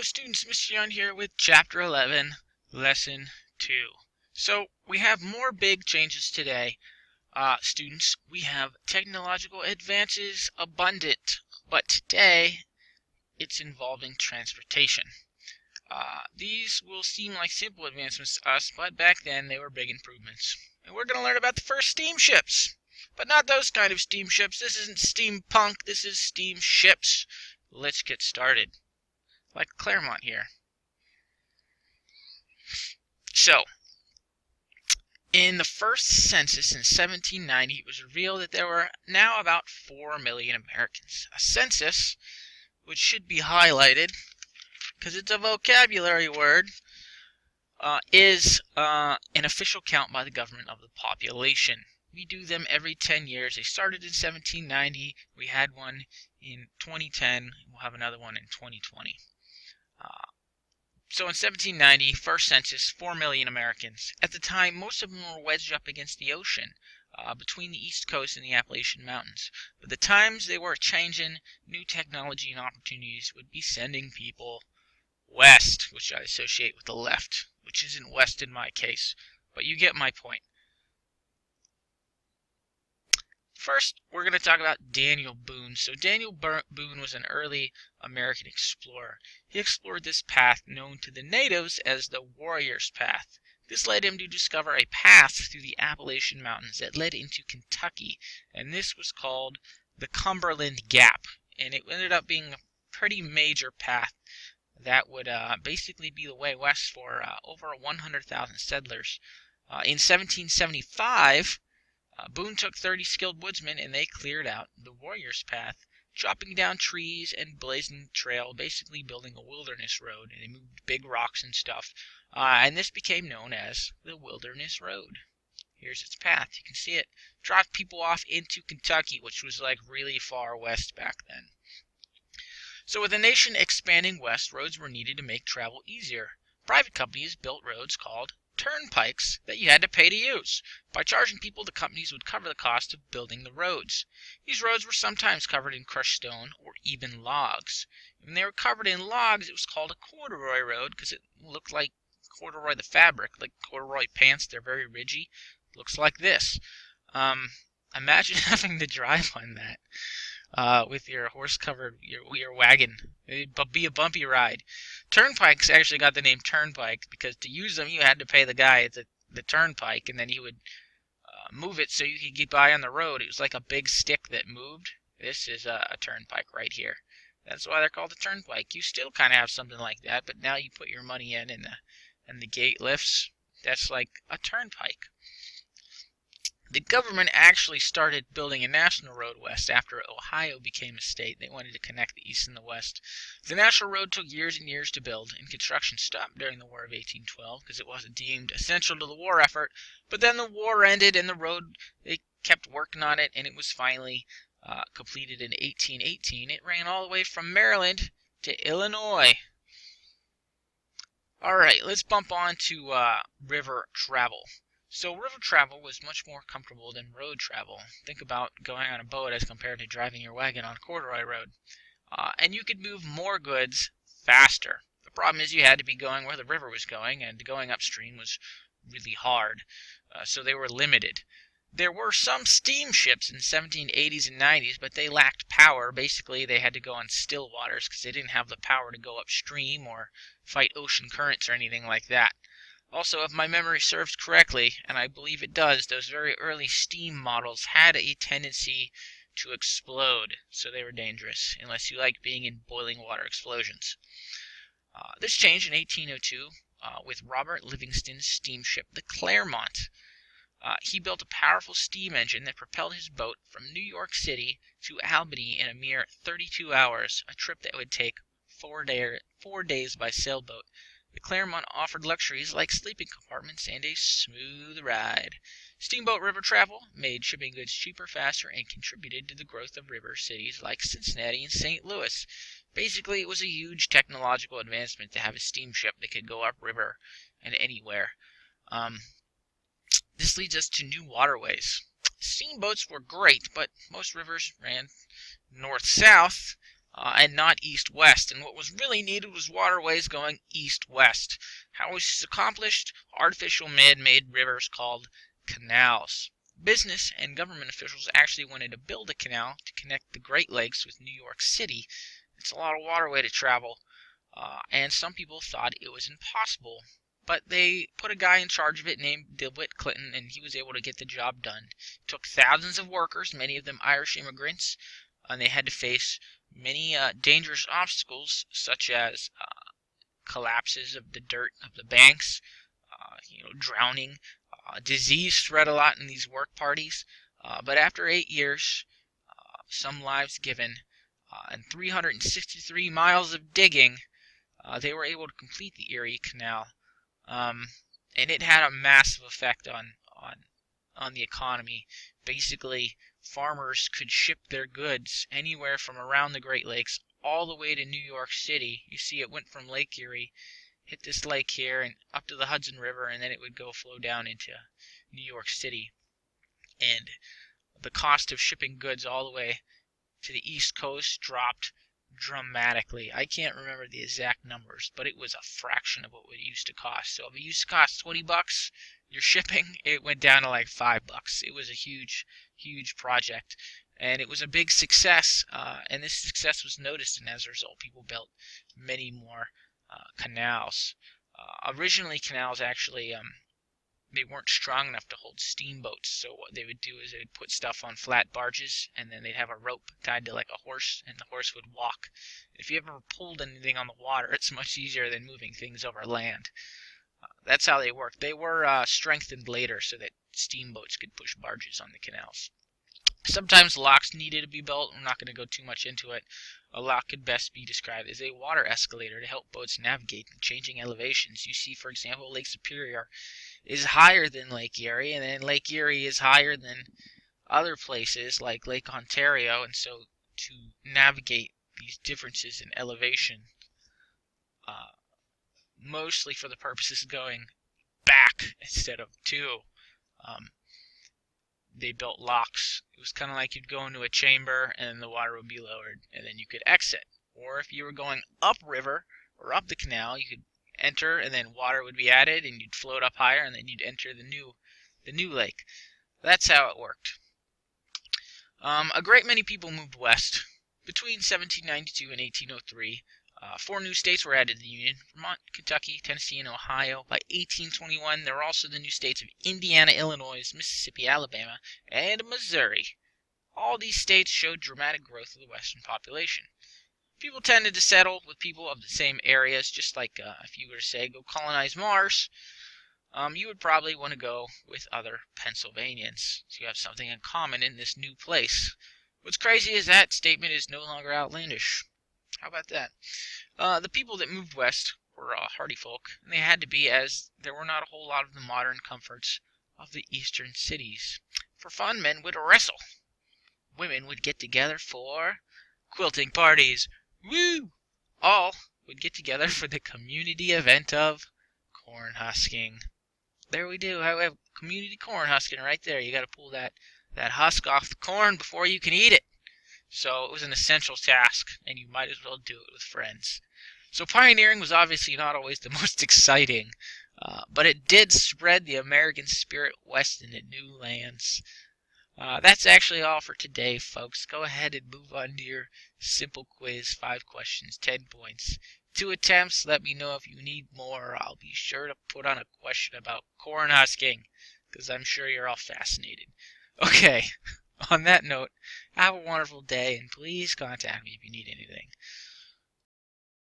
Hello students, Mr. Young here with Chapter 11, Lesson 2. So we have more big changes today. Students, we have technological advances abundant, but today it's involving transportation. These will seem like simple advancements to us, but back then they were big improvements. And we're going to learn about the first steamships, but not those kind of steamships. This isn't steampunk, this is steamships. Let's get started. Like Claremont here. So, in the first census in 1790, it was revealed that there were now about 4 million Americans. A census, which should be highlighted, because it's a vocabulary word, is an official count by the government of the population. We do them every 10 years. They started in 1790. We had one in 2010. We'll have another one in 2020. So in 1790, first census, 4 million Americans. At the time, most of them were wedged up against the ocean, between the East Coast and the Appalachian Mountains. But the times they were changing, new technology and opportunities would be sending people west, which I associate with the left, which isn't west in my case, but you get my point. First, we're going to talk about Daniel Boone. So Daniel Boone was an early American explorer. He explored this path known to the natives as the Warrior's Path. This led him to discover a path through the Appalachian Mountains that led into Kentucky, and this was called the Cumberland Gap. And it ended up being a pretty major path that would basically be the way west for over 100,000 settlers. In 1775, Boone took 30 skilled woodsmen and they cleared out the Warrior's Path, chopping down trees and blazing the trail, basically building a wilderness road. And they moved big rocks and stuff, and this became known as the Wilderness Road. Here's its path. You can see it. Dropped people off into Kentucky, which was like really far west back then. So with the nation expanding west, roads were needed to make travel easier. Private companies built roads called turnpikes that you had to pay to use. By charging people, the companies would cover the cost of building the roads. These roads were sometimes covered in crushed stone or even logs. When they were covered in logs, it was called a corduroy road because it looked like corduroy the fabric, like corduroy pants. They're very ridgy. It looks like this. Imagine having to drive on that with your horse-covered your wagon. It'd be a bumpy ride. Turnpikes actually got the name turnpike because to use them you had to pay the guy at the turnpike, and then he would move it so you could get by on the road. It was like a big stick that moved. This is a turnpike right here. That's why they're called a turnpike. You still kind of have something like that, but now you put your money in and the gate lifts. That's like a turnpike. The government actually started building a national road west after Ohio became a state. They wanted to connect the east and the west. The national road took years and years to build, and construction stopped during the War of 1812 because it wasn't deemed essential to the war effort. But then the war ended, and the road, they kept working on it, and it was finally completed in 1818. It ran all the way from Maryland to Illinois. All right, let's bump on to river travel. So river travel was much more comfortable than road travel. Think about going on a boat as compared to driving your wagon on corduroy road. And you could move more goods faster. The problem is you had to be going where the river was going, and going upstream was really hard. So they were limited. There were some steamships in the 1780s and 90s, but they lacked power. Basically, they had to go on still waters because they didn't have the power to go upstream or fight ocean currents or anything like that. Also, if my memory serves correctly, and I believe it does, those very early steam models had a tendency to explode, so they were dangerous, unless you like being in boiling water explosions. This changed in 1802 with Robert Livingston's steamship, the Claremont. He built a powerful steam engine that propelled his boat from New York City to Albany in a mere 32 hours, a trip that would take 4 days by sailboat. The Claremont offered luxuries like sleeping compartments and a smooth ride. Steamboat river travel made shipping goods cheaper, faster, and contributed to the growth of river cities like Cincinnati and St. Louis. Basically, it was a huge technological advancement to have a steamship that could go upriver and anywhere. This leads us to new waterways. Steamboats were great, but most rivers ran north-south, and not east-west. And what was really needed was waterways going east-west. How was this accomplished? Artificial man-made rivers called canals. Business and government officials actually wanted to build a canal to connect the Great Lakes with New York City. It's a lot of waterway to travel, and some people thought it was impossible. But they put a guy in charge of it named DeWitt Clinton, and he was able to get the job done. It took thousands of workers, many of them Irish immigrants, and they had to face many dangerous obstacles, such as collapses of the dirt of the banks, drowning. Disease spread a lot in these work parties. But after 8 years, some lives given, and 363 miles of digging, they were able to complete the Erie Canal. And it had a massive effect on the economy. Basically, farmers could ship their goods anywhere from around the Great Lakes all the way to New York City. You see, it went from Lake Erie, hit this lake here, and up to the Hudson River, and then it would go flow down into New York City. And the cost of shipping goods all the way to the East Coast dropped dramatically. I can't remember the exact numbers, but it was a fraction of what it used to cost. So if it used to cost $20, your shipping, it went down to like $5. It was a huge, huge project, and it was a big success. And this success was noticed, and as a result, people built many more canals. Originally, canals actually they weren't strong enough to hold steamboats, so what they would do is they would put stuff on flat barges, and then they'd have a rope tied to like a horse, and the horse would walk. If you ever pulled anything on the water, it's much easier than moving things over land. That's how they worked. They were strengthened later so that steamboats could push barges on the canals. Sometimes locks needed to be built. I'm not going to go too much into it. A lock could best be described as a water escalator to help boats navigate in changing elevations. You see, for example, Lake Superior is higher than Lake Erie, and then Lake Erie is higher than other places like Lake Ontario, and so to navigate these differences in elevation, mostly for the purposes of going back instead of to, they built locks. It was kind of like you'd go into a chamber and the water would be lowered, and then you could exit. Or if you were going upriver or up the canal, you could enter, and then water would be added, and you'd float up higher, and then you'd enter the new lake. That's how it worked. A great many people moved west. Between 1792 and 1803, 4 new states were added to the Union: Vermont, Kentucky, Tennessee, and Ohio. By 1821, there were also the new states of Indiana, Illinois, Mississippi, Alabama, and Missouri. All these states showed dramatic growth of the western population. People tended to settle with people of the same areas, just like if you were to say, go colonize Mars, you would probably want to go with other Pennsylvanians. So you have something in common in this new place. What's crazy is that statement is no longer outlandish. How about that? The people that moved west were hardy folk, and they had to be, as there were not a whole lot of the modern comforts of the eastern cities. For fun, men would wrestle. Women would get together for quilting parties. Woo! All would get together for the community event of corn husking. There we do. I have community corn husking right there. You got to pull that husk off the corn before you can eat it. So it was an essential task, and you might as well do it with friends. So pioneering was obviously not always the most exciting, but it did spread the American spirit west into new lands. That's actually all for today, folks. Go ahead and move on to your simple quiz. 5 questions, 10 points. 2 attempts. Let me know if you need more. I'll be sure to put on a question about corn husking, because I'm sure you're all fascinated. Okay, on that note, have a wonderful day, and please contact me if you need anything.